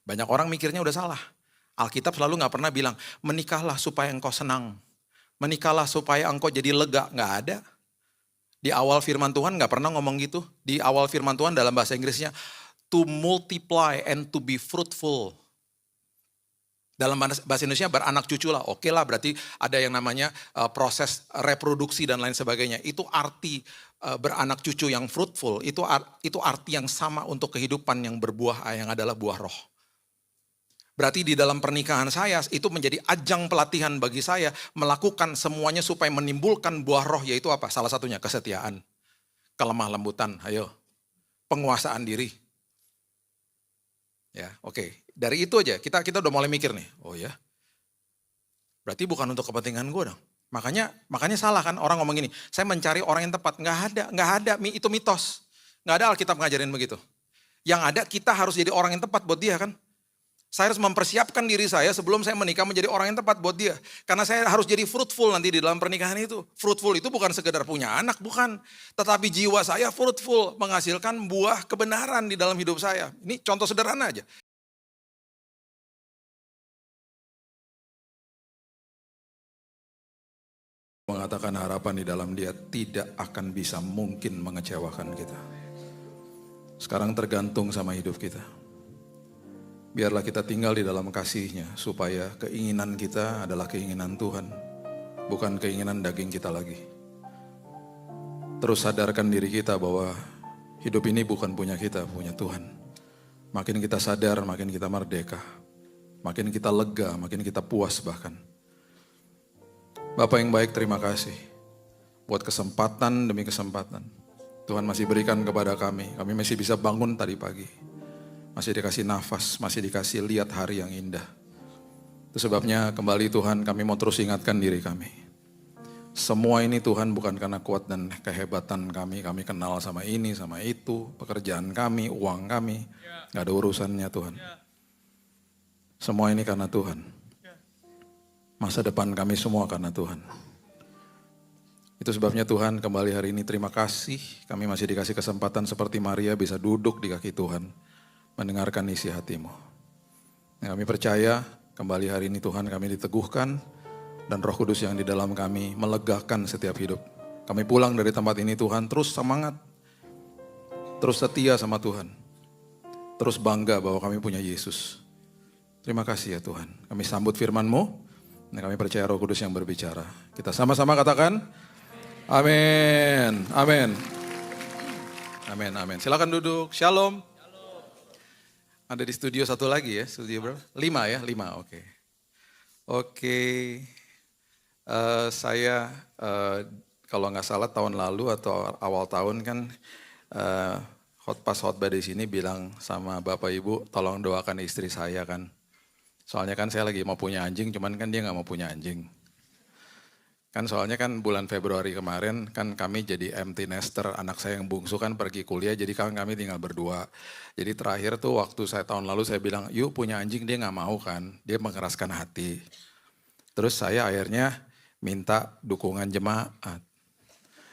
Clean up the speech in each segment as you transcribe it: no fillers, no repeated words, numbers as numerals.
Banyak orang mikirnya udah salah. Alkitab selalu nggak pernah bilang, menikahlah supaya engkau senang. Menikahlah supaya engkau jadi lega. Nggak ada. Di awal firman Tuhan nggak pernah ngomong gitu. Di awal firman Tuhan dalam bahasa Inggrisnya, to multiply and to be fruitful. Dalam bahasa Indonesia beranak cucu lah, oke lah, berarti ada yang namanya proses reproduksi dan lain sebagainya. Itu arti beranak cucu yang fruitful, itu arti yang sama untuk kehidupan yang berbuah, yang adalah buah roh. Berarti di dalam pernikahan saya itu menjadi ajang pelatihan bagi saya melakukan semuanya supaya menimbulkan buah roh, yaitu apa? Salah satunya kesetiaan, kelemah lembutan, ayo, penguasaan diri. Ya, oke. Dari itu aja kita udah mulai mikir nih. Oh ya. Berarti bukan untuk kepentingan gue dong. Makanya salah kan orang ngomong gini, saya mencari orang yang tepat. Nggak ada, itu mitos. Nggak ada Alkitab ngajarin begitu. Yang ada kita harus jadi orang yang tepat buat dia kan. Saya harus mempersiapkan diri saya sebelum saya menikah menjadi orang yang tepat buat dia. Karena saya harus jadi fruitful nanti di dalam pernikahan itu. Fruitful itu bukan sekedar punya anak, bukan. Tetapi jiwa saya fruitful, menghasilkan buah kebenaran di dalam hidup saya. Ini contoh sederhana aja. Mengatakan harapan di dalam dia tidak akan bisa mungkin mengecewakan kita. Sekarang tergantung sama hidup kita. Biarlah kita tinggal di dalam kasih-Nya, supaya keinginan kita adalah keinginan Tuhan, bukan keinginan daging kita lagi. Terus sadarkan diri kita bahwa hidup ini bukan punya kita, punya Tuhan. Makin kita sadar, makin kita merdeka. Makin kita lega, makin kita puas bahkan. Bapak yang baik, terima kasih buat kesempatan demi kesempatan. Tuhan masih berikan kepada kami masih bisa bangun tadi pagi. Masih dikasih nafas, masih dikasih lihat hari yang indah. Itu sebabnya kembali Tuhan kami mau terus ingatkan diri kami. Semua ini Tuhan bukan karena kuat dan kehebatan kami kenal sama ini, sama itu, pekerjaan kami, uang kami. Gak ada urusannya Tuhan. Semua ini karena Tuhan. Masa depan kami semua karena Tuhan. Itu sebabnya Tuhan kembali hari ini terima kasih. Kami masih dikasih kesempatan seperti Maria bisa duduk di kaki Tuhan. Mendengarkan isi hatimu. Kami percaya kembali hari ini Tuhan kami diteguhkan dan Roh Kudus yang di dalam kami melegakan setiap hidup. Kami pulang dari tempat ini Tuhan terus semangat, terus setia sama Tuhan, terus bangga bahwa kami punya Yesus. Terima kasih ya Tuhan. Kami sambut firman-Mu dan kami percaya Roh Kudus yang berbicara. Kita sama-sama katakan, amin, amin, amin, amin. Silakan duduk. Shalom. Ada di studio satu lagi ya, studio berapa? 5 ya, 5, oke. Oke, saya kalau nggak salah tahun lalu atau awal tahun kan pas khotbah di sini bilang sama Bapak Ibu tolong doakan istri saya kan. Soalnya kan saya lagi mau punya anjing, cuman kan dia nggak mau punya anjing. Kan soalnya kan bulan Februari kemarin kan kami jadi empty nester, anak saya yang bungsu kan pergi kuliah jadi kami tinggal berdua. Jadi terakhir tuh waktu saya tahun lalu saya bilang yuk punya anjing, dia gak mau kan, dia mengeraskan hati. Terus saya akhirnya minta dukungan jemaat.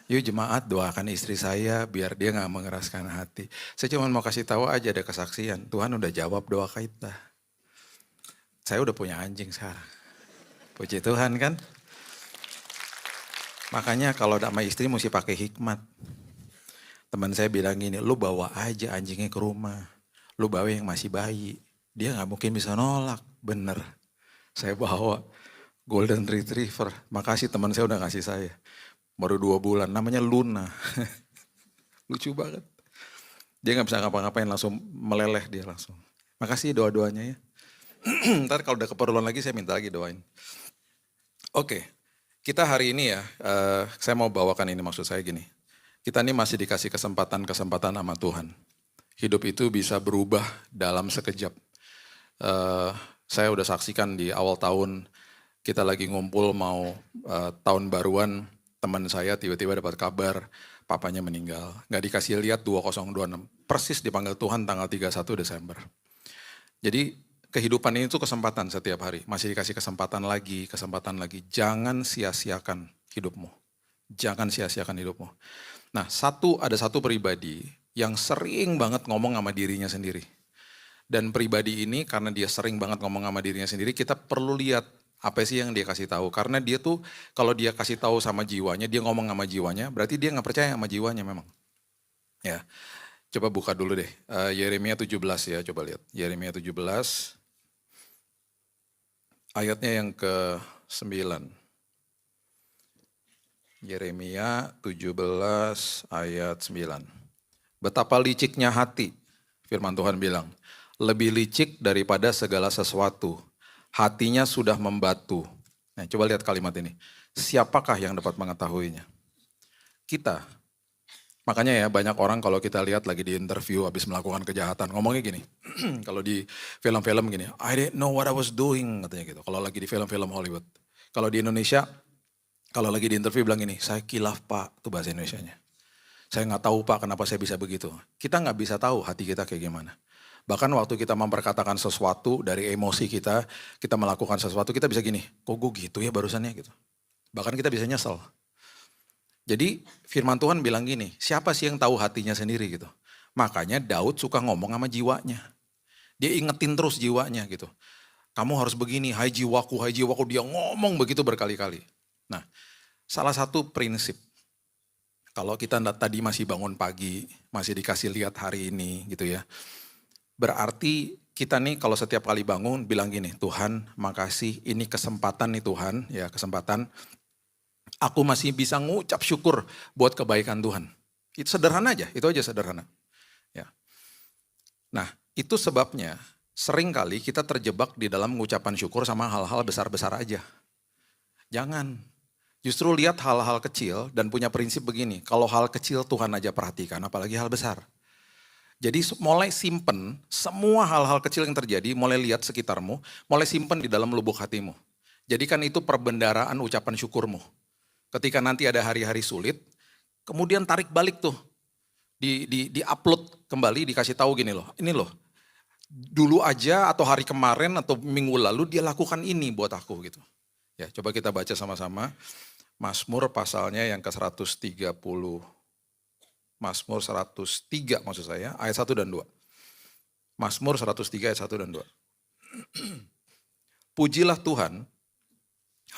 Yuk jemaat doakan istri saya biar dia gak mengeraskan hati. Saya cuma mau kasih tahu aja ada kesaksian, Tuhan udah jawab doa kita. Saya udah punya anjing sekarang. Puji Tuhan kan. Makanya kalau sama istri mesti pakai hikmat. Teman saya bilang gini, lu bawa aja anjingnya ke rumah. Lu bawa yang masih bayi. Dia gak mungkin bisa nolak. Bener. Saya bawa Golden Retriever. Makasih teman saya udah ngasih saya. Baru 2 bulan. Namanya Luna. Lucu banget. Dia gak bisa ngapa-ngapain langsung meleleh dia langsung. Makasih doa-doanya ya. Ntar kalau udah keperluan lagi saya minta lagi doain. Oke. Kita hari ini ya, saya mau bawakan ini maksud saya gini. Kita ini masih dikasih kesempatan-kesempatan sama Tuhan. Hidup itu bisa berubah dalam sekejap. Saya udah saksikan di awal tahun, kita lagi ngumpul mau tahun baruan, teman saya tiba-tiba dapat kabar papanya meninggal. Gak dikasih lihat 2026, persis dipanggil Tuhan tanggal 31 Desember. Jadi kehidupan ini tuh kesempatan setiap hari. Masih dikasih kesempatan lagi. Jangan sia-siakan hidupmu. Jangan sia-siakan hidupmu. Nah, ada satu pribadi yang sering banget ngomong sama dirinya sendiri. Dan pribadi ini karena dia sering banget ngomong sama dirinya sendiri, kita perlu lihat apa sih yang dia kasih tahu. Karena dia tuh kalau dia kasih tahu sama jiwanya, dia ngomong sama jiwanya, berarti dia nggak percaya sama jiwanya memang. Ya, coba buka dulu deh. Yeremia 17 ya, coba lihat. Yeremia 17 ayatnya yang ke-9. Yeremia 17 ayat 9. Betapa liciknya hati, firman Tuhan bilang. Lebih licik daripada segala sesuatu. Hatinya sudah membatu. Nah, coba lihat kalimat ini. Siapakah yang dapat mengetahuinya? Kita. Makanya ya banyak orang kalau kita lihat lagi di interview habis melakukan kejahatan. Ngomongnya gini. Kalau di film-film gini. I didn't know what I was doing. Katanya gitu. Kalau lagi di film-film Hollywood. Kalau di Indonesia. Kalau lagi di interview bilang gini, saya kilaf pak, itu bahasa Indonesianya. Saya nggak tahu pak kenapa saya bisa begitu. Kita nggak bisa tahu hati kita kayak gimana. Bahkan waktu kita memperkatakan sesuatu dari emosi kita melakukan sesuatu, kita bisa gini, kok gue gitu ya barusannya gitu. Bahkan kita bisa nyesel. Jadi firman Tuhan bilang gini, siapa sih yang tahu hatinya sendiri gitu. Makanya Daud suka ngomong sama jiwanya. Dia ingetin terus jiwanya gitu. Kamu harus begini, hai jiwaku, dia ngomong begitu berkali-kali. Nah, salah satu prinsip, kalau kita tadi masih bangun pagi, masih dikasih lihat hari ini gitu ya. Berarti kita nih kalau setiap kali bangun bilang gini, Tuhan makasih ini kesempatan nih Tuhan, ya kesempatan. Aku masih bisa ngucap syukur buat kebaikan Tuhan. Itu sederhana aja, itu aja sederhana. Ya. Nah, itu sebabnya sering kali kita terjebak di dalam ngucapan syukur sama hal-hal besar-besar aja. Jangan. Justru lihat hal-hal kecil dan punya prinsip begini, kalau hal kecil Tuhan aja perhatikan, apalagi hal besar. Jadi mulai simpen semua hal-hal kecil yang terjadi, mulai lihat sekitarmu, mulai simpen di dalam lubuk hatimu. Jadikan itu perbendaraan ucapan syukurmu. Ketika nanti ada hari-hari sulit, kemudian tarik balik tuh, di-upload kembali, dikasih tahu gini loh, ini loh, dulu aja atau hari kemarin atau minggu lalu dia lakukan ini buat aku gitu. Ya, coba kita baca sama-sama. Mazmur pasalnya yang ke-130. Mazmur 103 maksud saya, ayat 1 dan 2. Mazmur 103 ayat 1 dan 2. Pujilah Tuhan,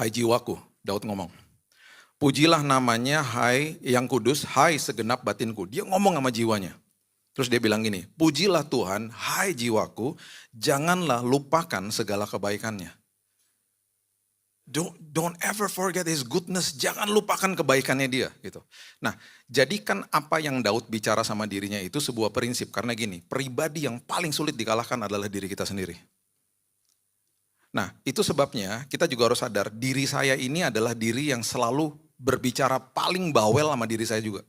hai jiwaku, Daud ngomong. Pujilah namanya, hai yang kudus, hai segenap batinku. Dia ngomong sama jiwanya. Terus dia bilang gini, pujilah Tuhan, hai jiwaku, janganlah lupakan segala kebaikannya. Don't ever forget his goodness, jangan lupakan kebaikannya dia gitu. Nah, jadikan apa yang Daud bicara sama dirinya itu sebuah prinsip. Karena gini, pribadi yang paling sulit dikalahkan adalah diri kita sendiri. Nah, itu sebabnya kita juga harus sadar diri saya ini adalah diri yang selalu berbicara paling bawel sama diri saya juga.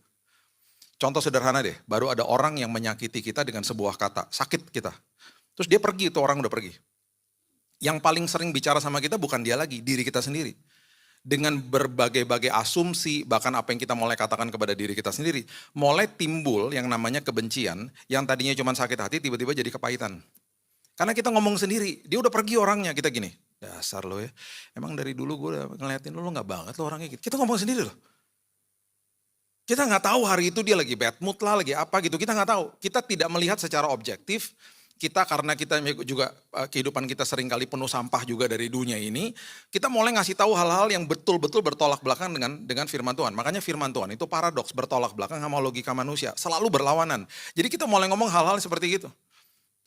Contoh sederhana deh, baru ada orang yang menyakiti kita dengan sebuah kata, sakit kita. Terus dia pergi, itu orang udah pergi. Yang paling sering bicara sama kita bukan dia lagi, diri kita sendiri. Dengan berbagai-bagai asumsi, bahkan apa yang kita mulai katakan kepada diri kita sendiri, mulai timbul yang namanya kebencian, yang tadinya cuma sakit hati, tiba-tiba jadi kepahitan. Karena kita ngomong sendiri, dia udah pergi orangnya, kita gini, dasar lo ya, emang dari dulu gue udah ngeliatin lo gak banget lo orangnya gitu. Kita ngomong sendiri loh. Kita gak tahu hari itu dia lagi bad mood lah, lagi apa gitu, kita gak tahu. Kita tidak melihat secara objektif. Kita karena kita juga kehidupan kita seringkali penuh sampah juga dari dunia ini, kita mulai ngasih tahu hal-hal yang betul-betul bertolak belakang dengan firman Tuhan. Makanya firman Tuhan itu paradoks, bertolak belakang sama logika manusia, selalu berlawanan. Jadi kita mulai ngomong hal-hal seperti gitu.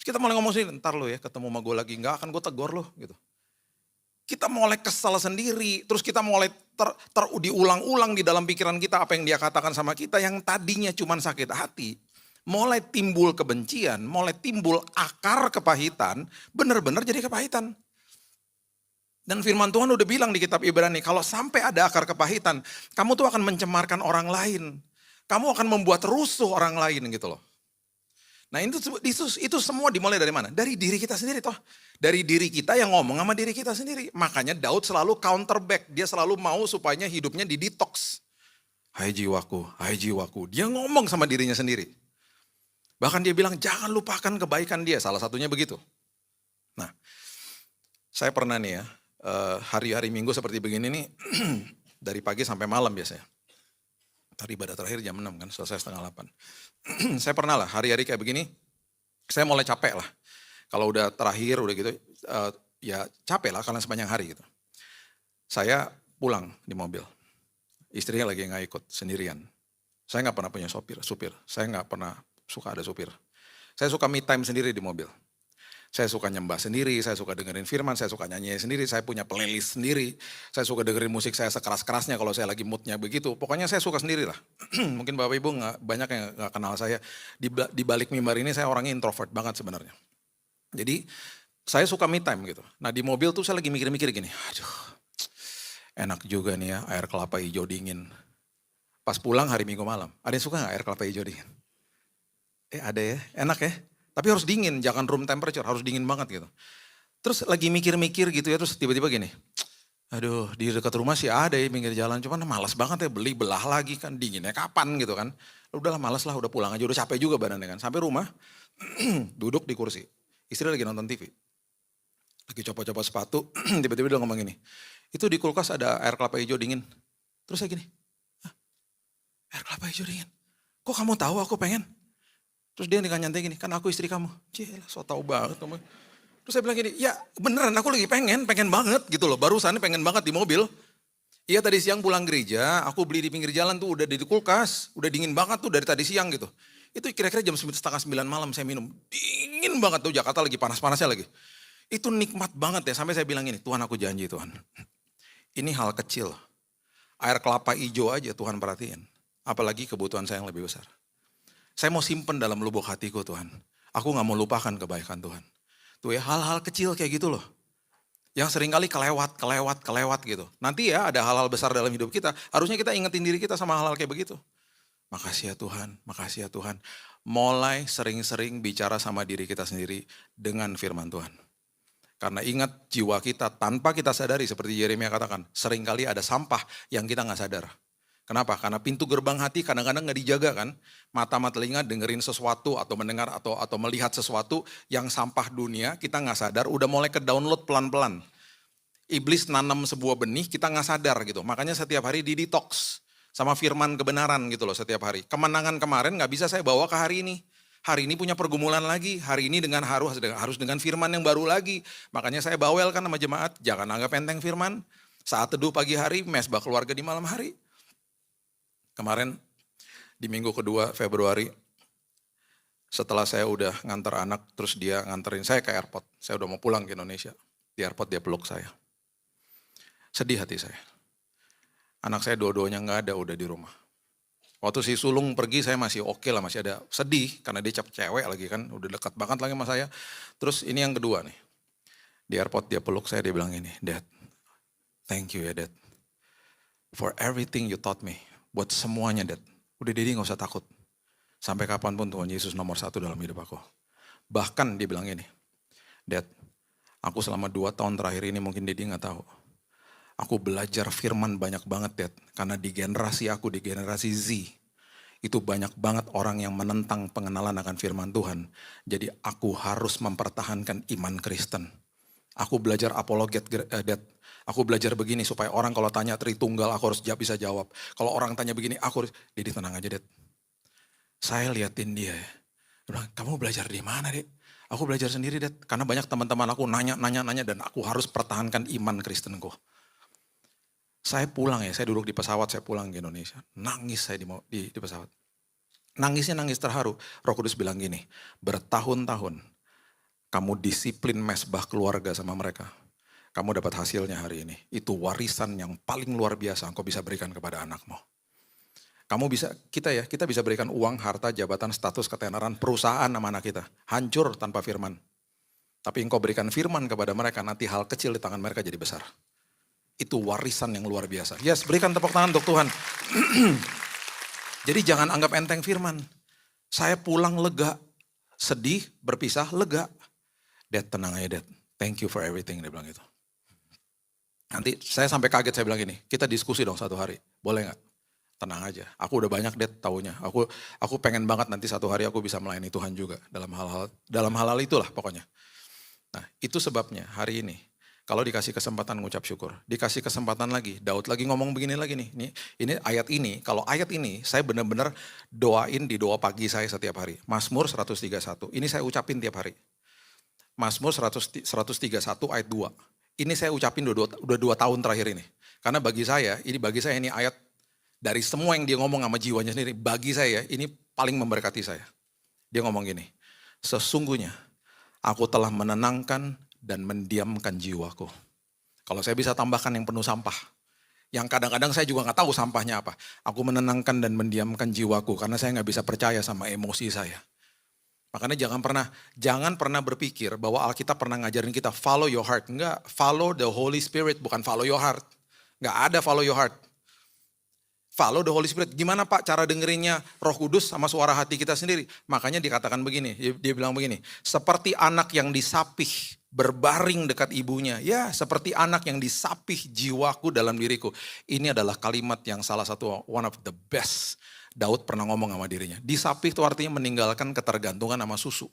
Kita mulai ngomong sendiri, ntar lo ya ketemu sama gue lagi, enggak akan gue tegur lo gitu. Kita mulai kesal sendiri, terus kita mulai diulang-ulang di dalam pikiran kita apa yang dia katakan sama kita yang tadinya cuma sakit hati. Mulai timbul kebencian, mulai timbul akar kepahitan, benar-benar jadi kepahitan. Dan firman Tuhan udah bilang di kitab Ibrani, kalau sampai ada akar kepahitan, kamu tuh akan mencemarkan orang lain. Kamu akan membuat rusuh orang lain gitu loh. Nah itu semua dimulai dari mana? Dari diri kita sendiri toh. Dari diri kita yang ngomong sama diri kita sendiri. Makanya Daud selalu counter back, dia selalu mau supaya hidupnya didetox. Hai jiwaku, dia ngomong sama dirinya sendiri. Bahkan dia bilang jangan lupakan kebaikan dia, salah satunya begitu. Nah, saya pernah nih ya, hari-hari Minggu seperti begini nih, dari pagi sampai malam biasanya. Tadi ibadah terakhir jam 6 kan, selesai setengah 8. Saya pernah lah, hari-hari kayak begini, saya mulai capek lah. Kalau udah terakhir, udah gitu, ya capek lah karena sepanjang hari gitu. Saya pulang di mobil. Istrinya lagi nggak ikut, sendirian. Saya nggak pernah punya supir. Saya nggak pernah suka ada supir. Saya suka me time sendiri di mobil. Saya suka nyembah sendiri, saya suka dengerin firman, saya suka nyanyi sendiri, saya punya playlist sendiri. Saya suka dengerin musik saya sekeras-kerasnya kalau saya lagi moodnya begitu. Pokoknya saya suka sendiri lah. Mungkin Bapak Ibu banyak yang nggak kenal saya. Di balik mimbar ini saya orangnya introvert banget sebenarnya. Jadi saya suka me time gitu. Nah di mobil tuh saya lagi mikir-mikir gini, aduh enak juga nih ya air kelapa hijau dingin. Pas pulang hari Minggu malam, ada yang suka gak air kelapa hijau dingin? Ada ya, enak ya. Tapi harus dingin, jangan room temperature, harus dingin banget gitu. Terus lagi mikir-mikir gitu ya, terus tiba-tiba gini, aduh di dekat rumah sih ada ya pinggir jalan, cuman malas banget ya beli belah lagi kan, dinginnya kapan gitu kan. Udahlah malas lah, udah pulang aja, udah capek juga badannya kan. Sampai rumah, duduk di kursi, istri lagi nonton TV. Lagi copot-copot sepatu, tiba-tiba dia ngomong gini, itu di kulkas ada air kelapa hijau dingin. Terus saya gini, air kelapa hijau dingin, kok kamu tahu aku pengen? Terus dia dengan nyantai gini, kan aku istri kamu. Cielah, so tau banget kamu. Terus saya bilang gini, ya beneran aku lagi pengen banget gitu loh. Barusan pengen banget di mobil. Iya tadi siang pulang gereja, aku beli di pinggir jalan tuh udah di kulkas. Udah dingin banget tuh dari tadi siang gitu. Itu kira-kira jam 8:30 malam saya minum. Dingin banget tuh, Jakarta lagi panas-panasnya lagi. Itu nikmat banget ya, sampai saya bilang gini, Tuhan aku janji Tuhan. Ini hal kecil. Air kelapa hijau aja Tuhan perhatiin. Apalagi kebutuhan saya yang lebih besar. Saya mau simpen dalam lubuk hatiku Tuhan. Aku gak mau lupakan kebaikan Tuhan. Tuh ya hal-hal kecil kayak gitu loh. Yang seringkali kelewat gitu. Nanti ya ada hal-hal besar dalam hidup kita. Harusnya kita ingetin diri kita sama hal-hal kayak begitu. Makasih ya Tuhan. Mulai sering-sering bicara sama diri kita sendiri dengan firman Tuhan. Karena ingat jiwa kita tanpa kita sadari seperti Yeremia katakan. Seringkali ada sampah yang kita gak sadar. Kenapa? Karena pintu gerbang hati kadang-kadang gak dijaga kan. Mata telinga dengerin sesuatu atau mendengar atau melihat sesuatu yang sampah dunia, kita gak sadar, udah mulai ke download pelan-pelan. Iblis nanam sebuah benih, kita gak sadar gitu. Makanya setiap hari di detox sama firman kebenaran gitu loh setiap hari. Kemenangan kemarin gak bisa saya bawa ke hari ini. Hari ini punya pergumulan lagi, hari ini harus dengan firman yang baru lagi. Makanya saya bawel kan sama jemaat, jangan anggap enteng firman. Saat teduh pagi hari, mesbah keluarga di malam hari. Kemarin di minggu kedua Februari, setelah saya udah nganter anak, terus dia nganterin saya ke airport. Saya udah mau pulang ke Indonesia. Di airport dia peluk saya. Sedih hati saya. Anak saya dua-duanya gak ada, udah di rumah. Waktu si sulung pergi saya masih oke lah, masih ada sedih. Karena dia cewek lagi kan, udah dekat banget lagi sama saya. Terus ini yang kedua nih. Di airport dia peluk saya, dia bilang ini, Dad, thank you ya Dad. For everything you taught me. Buat semuanya Dad, udah Dedi gak usah takut. Sampai kapanpun Tuhan Yesus nomor 1 dalam hidup aku. Bahkan dia bilang ini, Dad, aku selama 2 tahun terakhir ini mungkin Dedi gak tahu. Aku belajar firman banyak banget Dad. Karena di generasi aku, di generasi Z, itu banyak banget orang yang menentang pengenalan akan firman Tuhan. Jadi aku harus mempertahankan iman Kristen. Aku belajar apologet Dad. Aku belajar begini supaya orang kalau tanya Tritunggal aku harus bisa jawab. Kalau orang tanya begini aku harus, Dedi tenang aja Dad. Saya liatin dia. Dia bilang, kamu belajar di mana Dek? Aku belajar sendiri Dad. Karena banyak teman-teman aku nanya dan aku harus pertahankan iman Kristenku. Saya pulang ya, saya duduk di pesawat, saya pulang ke Indonesia. Nangis saya di pesawat. Nangisnya nangis terharu. Roh Kudus bilang gini, bertahun-tahun kamu disiplin mesbah keluarga sama mereka. Kamu dapat hasilnya hari ini. Itu warisan yang paling luar biasa engkau bisa berikan kepada anakmu. Kamu bisa, kita bisa berikan uang, harta, jabatan, status, ketenaran, perusahaan sama anak kita. Hancur tanpa firman. Tapi engkau berikan firman kepada mereka, nanti hal kecil di tangan mereka jadi besar. Itu warisan yang luar biasa. Yes, berikan tepuk tangan untuk Tuhan. Jadi jangan anggap enteng firman. Saya pulang lega, sedih, berpisah, lega. Dad tenang aja Dad, thank you for everything, dia bilang gitu. Nanti saya sampai kaget, saya bilang gini, kita diskusi dong satu hari, boleh gak? Tenang aja, aku udah banyak Dad taunya. Aku pengen banget nanti satu hari aku bisa melayani Tuhan juga. Dalam hal-hal itulah pokoknya. Nah itu sebabnya hari ini, kalau dikasih kesempatan ngucap syukur, dikasih kesempatan lagi, Daud lagi ngomong begini lagi nih. Ini ayat ini, kalau ayat ini saya benar-benar doain di doa pagi saya setiap hari. Mazmur 131, ini saya ucapin tiap hari. Mazmur 131 ayat 2. Ini saya ucapin udah 2 tahun terakhir ini. Karena bagi saya ini ayat dari semua yang dia ngomong sama jiwanya sendiri. Bagi saya ini paling memberkati saya. Dia ngomong gini, sesungguhnya aku telah menenangkan dan mendiamkan jiwaku. Kalau saya bisa tambahkan yang penuh sampah. Yang kadang-kadang saya juga gak tahu sampahnya apa. Aku menenangkan dan mendiamkan jiwaku karena saya gak bisa percaya sama emosi saya. Makanya jangan pernah berpikir bahwa Alkitab pernah ngajarin kita follow your heart. Enggak, follow the Holy Spirit, bukan follow your heart. Enggak ada follow your heart. Follow the Holy Spirit. Gimana Pak cara dengerinnya Roh Kudus sama suara hati kita sendiri? Makanya dikatakan begini, dia bilang begini. Seperti anak yang disapih berbaring dekat ibunya. Ya seperti anak yang disapih jiwaku dalam diriku. Ini adalah kalimat yang salah satu one of the best. Daud pernah ngomong sama dirinya. Disapih itu artinya meninggalkan ketergantungan sama susu.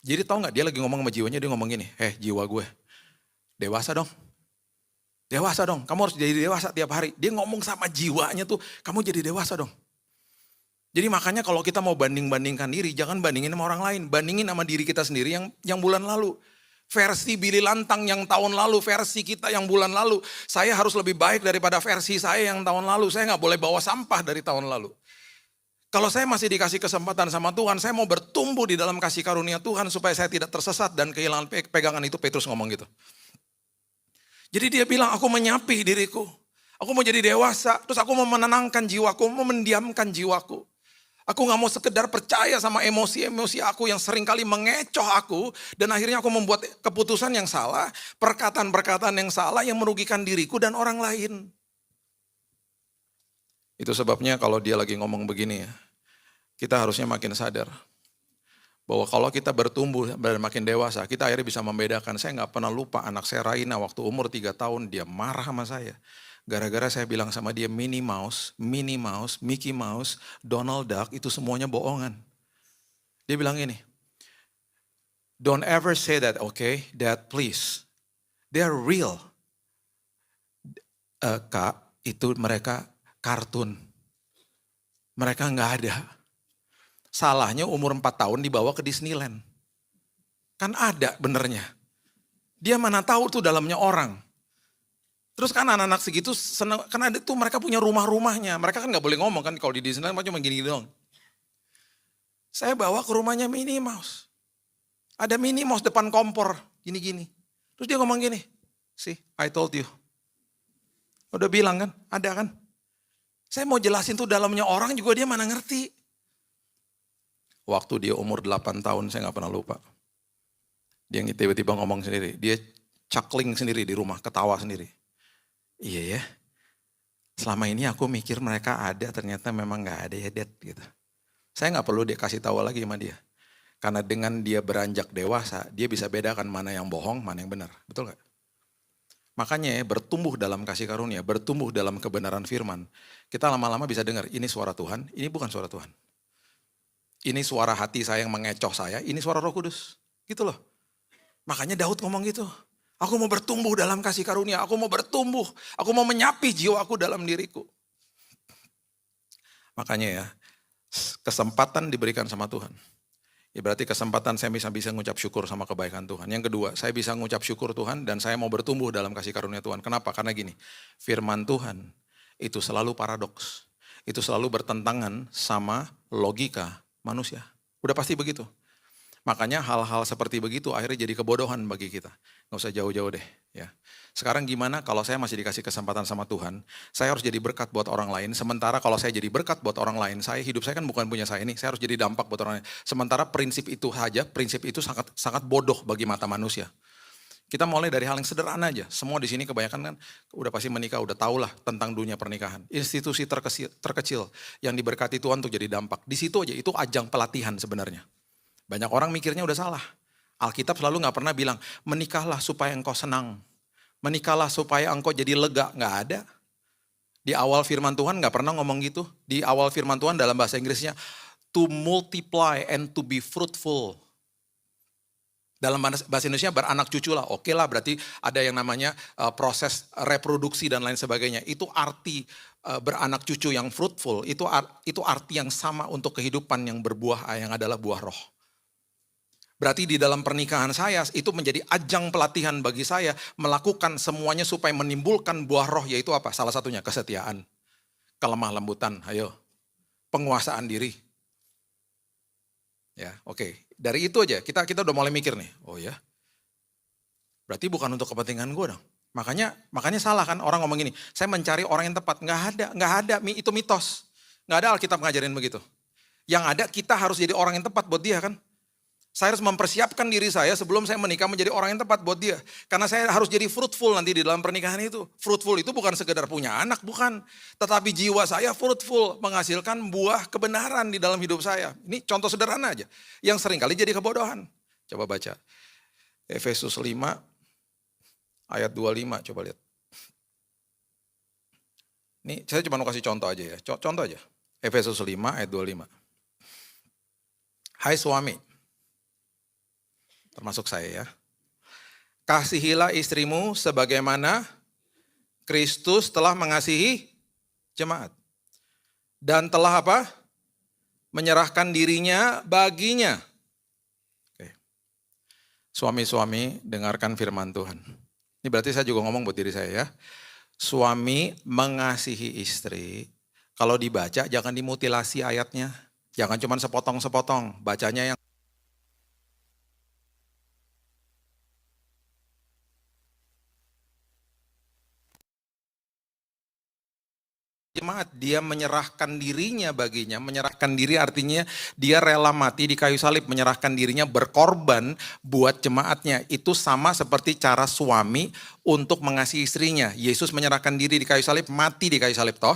Jadi tahu gak dia lagi ngomong sama jiwanya, dia ngomong gini. Jiwa gue, dewasa dong. Dewasa dong, kamu harus jadi dewasa tiap hari. Dia ngomong sama jiwanya tuh, kamu jadi dewasa dong. Jadi makanya kalau kita mau banding-bandingkan diri, jangan bandingin sama orang lain. Bandingin sama diri kita sendiri yang bulan lalu. Versi Billy Lantang yang tahun lalu, versi kita yang bulan lalu. Saya harus lebih baik daripada versi saya yang tahun lalu. Saya gak boleh bawa sampah dari tahun lalu. Kalau saya masih dikasih kesempatan sama Tuhan, saya mau bertumbuh di dalam kasih karunia Tuhan supaya saya tidak tersesat dan kehilangan pegangan itu. Petrus ngomong gitu. Jadi dia bilang, aku menyapih diriku. Aku mau jadi dewasa, terus aku mau menenangkan jiwaku, mau mendiamkan jiwaku. Aku gak mau sekedar percaya sama emosi-emosi aku yang seringkali mengecoh aku. Dan akhirnya aku membuat keputusan yang salah, perkataan-perkataan yang salah yang merugikan diriku dan orang lain. Itu sebabnya kalau dia lagi ngomong begini ya, kita harusnya makin sadar. Bahwa kalau kita bertumbuh dan makin dewasa, kita akhirnya bisa membedakan. Saya gak pernah lupa anak saya Raina waktu umur 3 tahun, dia marah sama saya. Gara-gara saya bilang sama dia Minnie Mouse, Mickey Mouse, Donald Duck itu semuanya bohongan. Dia bilang ini, don't ever say that, okay, Dad please. They're real. Kak, itu mereka kartun. Mereka gak ada. Salahnya umur 4 tahun dibawa ke Disneyland. Kan ada benernya. Dia mana tahu tuh dalamnya orang. Terus kan anak-anak segitu senang, kan ada tuh mereka punya rumah-rumahnya. Mereka kan gak boleh ngomong kan kalau di Disneyland cuma gini-gini doang. Saya bawa ke rumahnya Minnie Mouse. Ada Minnie Mouse depan kompor, gini-gini. Terus dia ngomong gini, see, I told you. Udah bilang kan, ada kan. Saya mau jelasin tuh dalamnya orang juga dia mana ngerti. Waktu dia umur 8 tahun, saya gak pernah lupa. Dia tiba-tiba ngomong sendiri. Dia chuckling sendiri di rumah, ketawa sendiri. Iya ya, selama ini aku mikir mereka ada, ternyata memang gak ada ya Dad. Gitu. Saya gak perlu dia kasih tahu lagi sama dia. Karena dengan dia beranjak dewasa, dia bisa bedakan mana yang bohong, mana yang benar. Betul gak? Makanya bertumbuh dalam kasih karunia, bertumbuh dalam kebenaran firman. Kita lama-lama bisa dengar, ini suara Tuhan, ini bukan suara Tuhan. Ini suara hati saya yang mengecoh saya, ini suara Roh Kudus. Gitu loh. Makanya Daud ngomong gitu. Aku mau bertumbuh dalam kasih karunia, aku mau bertumbuh. Aku mau menyapih jiwaku dalam diriku. Makanya ya, kesempatan diberikan sama Tuhan. Ya berarti kesempatan saya bisa ngucap syukur sama kebaikan Tuhan. Yang kedua, saya bisa ngucap syukur Tuhan dan saya mau bertumbuh dalam kasih karunia Tuhan. Kenapa? Karena gini, firman Tuhan itu selalu paradoks. Itu selalu bertentangan sama logika manusia. Udah pasti begitu. Makanya hal-hal seperti begitu akhirnya jadi kebodohan bagi kita. Gak usah jauh-jauh deh. Ya. Sekarang gimana kalau saya masih dikasih kesempatan sama Tuhan, saya harus jadi berkat buat orang lain. Sementara kalau saya jadi berkat buat orang lain, hidup saya kan bukan punya saya ini, saya harus jadi dampak buat orang lain. Sementara prinsip itu sangat bodoh bagi mata manusia. Kita mulai dari hal yang sederhana aja. Semua di sini kebanyakan kan udah pasti menikah, udah tahulah tentang dunia pernikahan. Institusi terkecil yang diberkati Tuhan untuk jadi dampak. Di situ aja itu ajang pelatihan sebenarnya. Banyak orang mikirnya udah salah. Alkitab selalu gak pernah bilang, menikahlah supaya engkau senang. Menikahlah supaya engkau jadi lega. Gak ada. Di awal firman Tuhan gak pernah ngomong gitu. Di awal firman Tuhan dalam bahasa Inggrisnya, to multiply and to be fruitful. Dalam bahasa Indonesia beranak cucu lah. Oke lah berarti ada yang namanya proses reproduksi dan lain sebagainya. Itu arti beranak cucu yang fruitful. Itu arti yang sama untuk kehidupan yang berbuah, yang adalah buah roh. Berarti di dalam pernikahan saya itu menjadi ajang pelatihan bagi saya melakukan semuanya supaya menimbulkan buah roh, yaitu apa? Salah satunya kesetiaan, kelemah lembutan, ayo, penguasaan diri. Ya, oke. Dari itu aja kita udah mulai mikir nih. Oh ya. Berarti bukan untuk kepentingan gue dong. Makanya salah kan orang ngomong gini, saya mencari orang yang tepat. Nggak ada, itu mitos. Nggak ada Alkitab ngajarin begitu. Yang ada kita harus jadi orang yang tepat buat dia kan. Saya harus mempersiapkan diri saya sebelum saya menikah menjadi orang yang tepat buat dia. Karena saya harus jadi fruitful nanti di dalam pernikahan itu. Fruitful itu bukan sekedar punya anak, bukan. Tetapi jiwa saya fruitful, menghasilkan buah kebenaran di dalam hidup saya. Ini contoh sederhana aja. Yang seringkali jadi kebodohan. Coba baca. Efesus 5 ayat 25, coba lihat. Ini saya cuma mau kasih contoh aja ya. Contoh aja. Efesus 5 ayat 25. Hai suami. Termasuk saya ya. Kasihilah istrimu sebagaimana Kristus telah mengasihi jemaat. Dan telah apa? Menyerahkan dirinya baginya. Oke. Suami-suami dengarkan firman Tuhan. Ini berarti saya juga ngomong buat diri saya ya. Suami mengasihi istri. Kalau dibaca jangan dimutilasi ayatnya. Jangan cuma sepotong-sepotong. Bacanya yang jemaat, dia menyerahkan dirinya baginya. Menyerahkan diri artinya dia rela mati di kayu salib, menyerahkan dirinya berkorban buat jemaatnya. Itu sama seperti cara suami untuk mengasihi istrinya. Yesus menyerahkan diri di kayu salib, mati di kayu salib toh.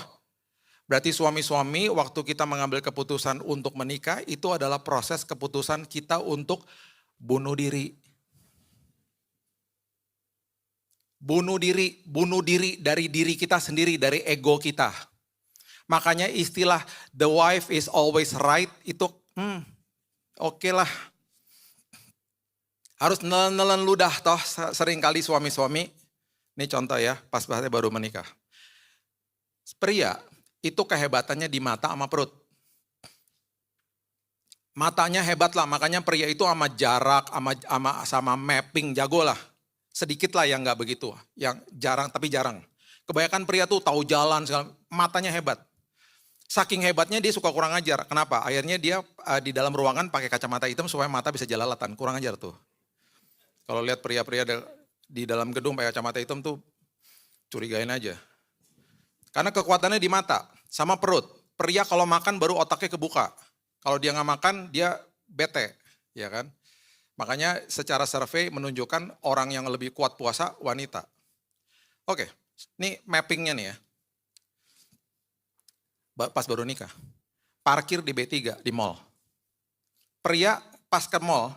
Berarti suami-suami waktu kita mengambil keputusan untuk menikah itu adalah proses keputusan kita untuk bunuh diri. Bunuh diri dari diri kita sendiri, dari ego kita. Makanya istilah the wife is always right itu oke lah. Harus nelen ludah toh seringkali suami-suami. Ini contoh ya, pas baru menikah. Pria itu kehebatannya di mata sama perut. Matanya hebat lah, makanya pria itu sama jarak, sama mapping jago lah. Sedikit lah yang nggak begitu, yang jarang tapi jarang. Kebanyakan pria tuh tahu jalan, matanya hebat. Saking hebatnya dia suka kurang ajar. Kenapa? Akhirnya dia di dalam ruangan pakai kacamata hitam supaya mata bisa jelalatan. Kurang ajar tuh. Kalau lihat pria-pria di dalam gedung pakai kacamata hitam tuh curigain aja. Karena kekuatannya di mata sama perut. Pria kalau makan baru otaknya kebuka. Kalau dia nggak makan dia bete, ya kan? Makanya secara survei menunjukkan orang yang lebih kuat puasa wanita. Oke, ini mappingnya nih ya. Pas baru nikah, parkir di B3 di mall. Pria pas ke mall,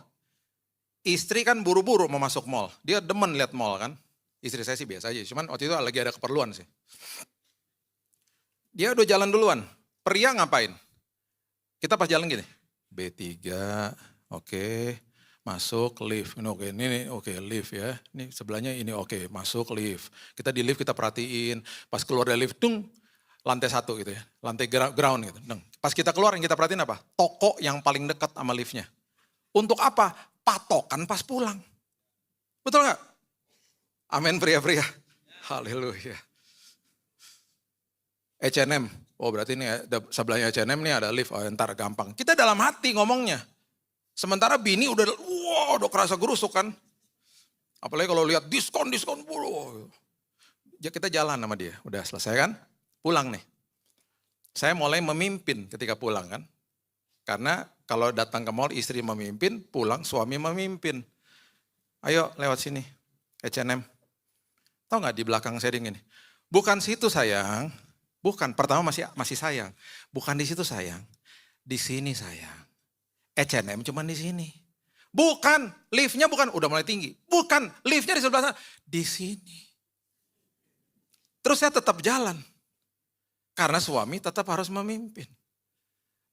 istri kan buru-buru mau masuk mall. Dia demen lihat mall kan. Istri saya sih biasa aja, cuman waktu itu lagi ada keperluan sih. Dia udah jalan duluan. Pria ngapain? Kita pas jalan gini, B3, oke. Masuk lift, ini oke lift ya, ini sebelahnya ini oke masuk lift. Kita di lift kita perhatiin, pas keluar dari lift, lantai 1 gitu ya, lantai ground gitu. Pas kita keluar yang kita perhatiin apa? Toko yang paling dekat sama liftnya. Untuk apa? Patokan pas pulang. Betul nggak? Amin pria-pria. Haleluya. H&M, oh berarti ini sebelahnya H&M nih ada lift, oh ntar gampang. Kita dalam hati ngomongnya. Sementara bini udah kerasa gerusuk kan. Apalagi kalau lihat diskon puluh. Ya kita jalan sama dia, udah selesai kan. Pulang nih. Saya mulai memimpin ketika pulang kan. Karena kalau datang ke mall istri memimpin, pulang suami memimpin. Ayo lewat sini, H&M. Tahu nggak di belakang saya gini? Bukan situ sayang, bukan. Pertama masih sayang. Bukan di situ sayang, di sini sayang. H&M cuma di sini. Bukan, liftnya bukan, udah mulai tinggi. Bukan, liftnya di sebelah sana. Di sini. Terus saya tetap jalan. Karena suami tetap harus memimpin.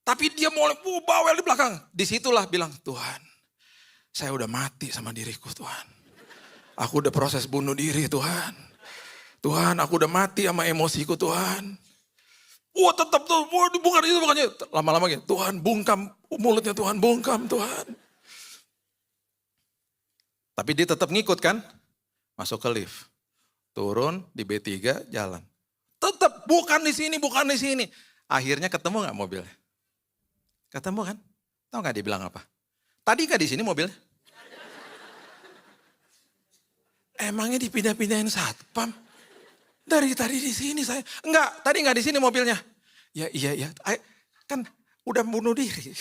Tapi dia mulai bawel di belakang. Disitulah bilang, Tuhan, saya udah mati sama diriku Tuhan. Aku udah proses bunuh diri Tuhan. Tuhan, aku udah mati sama emosiku Tuhan. Wah tetap tuh, bukan itu bukannya. Lama-lama gitu, Tuhan bungkam mulutnya Tuhan, bungkam Tuhan. Tapi dia tetap ngikut kan? Masuk ke lift. Turun di B3 jalan. Tetap bukan di sini, bukan di sini. Akhirnya ketemu gak mobilnya? Ketemu kan? Tahu gak dia bilang apa? Tadi gak di sini mobilnya? Emangnya dipindah-pindahin satpam? Dari tadi di sini saya. Enggak, tadi gak di sini mobilnya. Ya iya. Kan udah bunuh diri.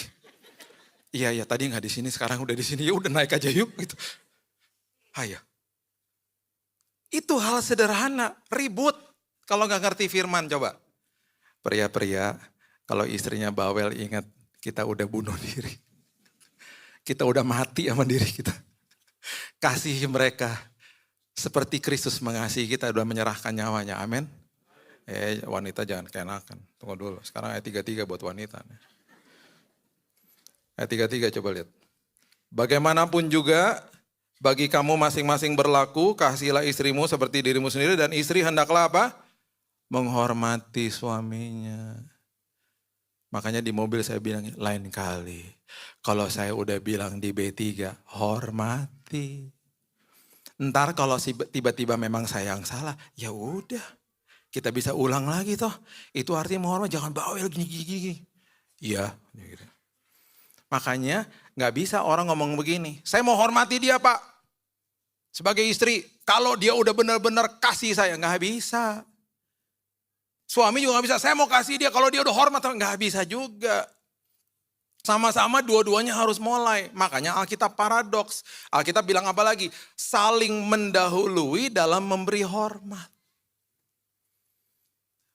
Iya tadi gak di sini, sekarang udah di sini. Ya udah naik aja yuk gitu. Ayo. Itu hal sederhana, ribut. Kalau gak ngerti firman coba. Pria-pria, kalau istrinya bawel ingat kita udah bunuh diri. Kita udah mati sama diri kita. Kasihi mereka. Seperti Kristus mengasihi kita, udah menyerahkan nyawanya. Amin. Wanita jangan keenakan. Tunggu dulu. Sekarang ayat 33 buat wanita. Ayat 33 coba lihat. Bagaimanapun juga bagi kamu masing-masing berlaku, kasihilah istrimu seperti dirimu sendiri, dan istri hendaklah apa? Menghormati suaminya. Makanya di mobil saya bilang, lain kali. Kalau saya udah bilang di B3, hormati. Ntar kalau tiba-tiba memang saya yang salah, ya udah. Kita bisa ulang lagi toh. Itu artinya menghormati, jangan bawel gini. Iya. Gitu. Makanya gak bisa orang ngomong begini. Saya mau hormati dia Pak. Sebagai istri, kalau dia udah benar-benar kasih saya, gak bisa. Suami juga gak bisa, saya mau kasih dia kalau dia udah hormat, gak bisa juga. Sama-sama dua-duanya harus mulai. Makanya Alkitab paradoks. Alkitab bilang apa lagi? Saling mendahului dalam memberi hormat.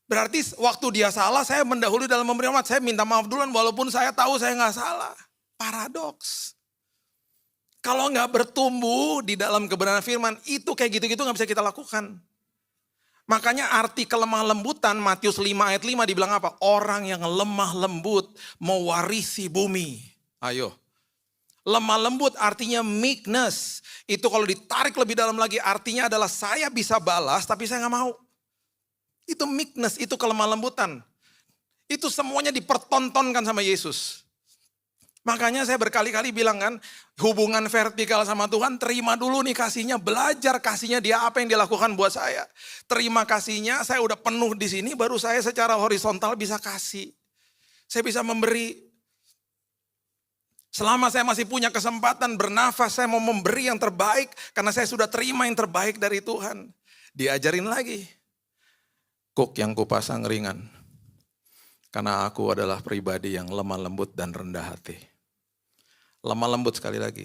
Berarti waktu dia salah, saya mendahului dalam memberi hormat. Saya minta maaf duluan walaupun saya tahu saya gak salah. Paradoks. Kalau gak bertumbuh di dalam kebenaran firman, itu kayak gitu-gitu gak bisa kita lakukan. Makanya arti kelemah lembutan Matius 5 ayat 5 dibilang apa? Orang yang lemah lembut mewarisi bumi. Ayo. Lemah lembut artinya meekness. Itu kalau ditarik lebih dalam lagi artinya adalah saya bisa balas tapi saya gak mau. Itu meekness, itu kelemah lembutan. Itu semuanya dipertontonkan sama Yesus. Makanya saya berkali-kali bilang kan, hubungan vertikal sama Tuhan, terima dulu nih kasihnya, belajar kasihnya dia apa yang dia lakukan buat saya. Terima kasihnya, saya udah penuh di sini, baru saya secara horizontal bisa kasih. Saya bisa memberi. Selama saya masih punya kesempatan bernafas, saya mau memberi yang terbaik, karena saya sudah terima yang terbaik dari Tuhan. Diajarin lagi. Kuk yang kupasang ringan, karena aku adalah pribadi yang lemah lembut dan rendah hati. Lemah lembut sekali lagi.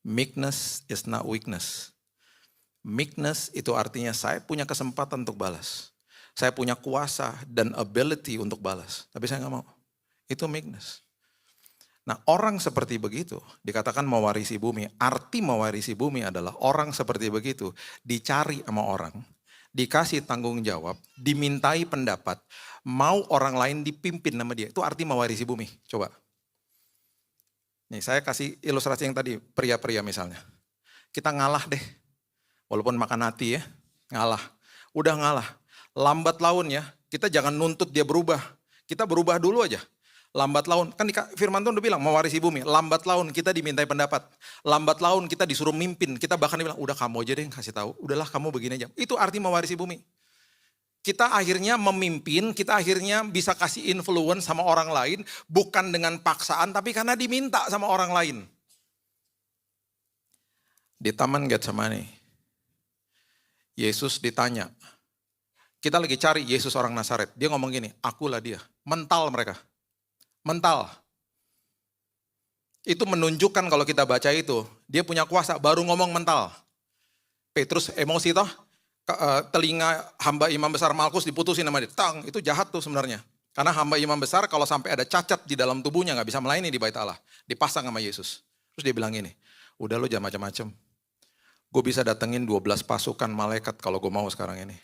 Meekness is not weakness. Meekness itu artinya saya punya kesempatan untuk balas. Saya punya kuasa dan ability untuk balas. Tapi saya gak mau. Itu meekness. Nah orang seperti begitu dikatakan mewarisi bumi. Arti mewarisi bumi adalah orang seperti begitu dicari sama orang. Dikasih tanggung jawab, dimintai pendapat. Mau orang lain dipimpin sama dia. Itu arti mewarisi bumi. Coba. Nih saya kasih ilustrasi yang tadi, pria-pria misalnya. Kita ngalah deh, walaupun makan hati ya, ngalah. Udah ngalah, lambat laun ya, kita jangan nuntut dia berubah. Kita berubah dulu aja. Lambat laun, kan firman Tuhan udah bilang, mewarisi bumi. Lambat laun kita dimintai pendapat. Lambat laun kita disuruh mimpin. Kita bahkan dibilang, udah kamu aja deh yang kasih tahu. Udahlah kamu begini aja. Itu arti mewarisi bumi. Kita akhirnya memimpin, kita akhirnya bisa kasih influence sama orang lain, bukan dengan paksaan, tapi karena diminta sama orang lain. Di Taman Getsemani, Yesus ditanya, kita lagi cari Yesus orang Nazaret, dia ngomong gini, akulah dia, mental mereka, mental. Itu menunjukkan kalau kita baca itu, dia punya kuasa, baru ngomong mental. Petrus emosi toh, telinga hamba imam besar Malkus diputusin sama dia. Tang, itu jahat tuh sebenarnya. Karena hamba imam besar kalau sampai ada cacat di dalam tubuhnya gak bisa melayani di bait Allah. Dipasang sama Yesus. Terus dia bilang gini, udah lo jangan macam-macam. Gue bisa datengin 12 pasukan malaikat kalau gue mau sekarang ini.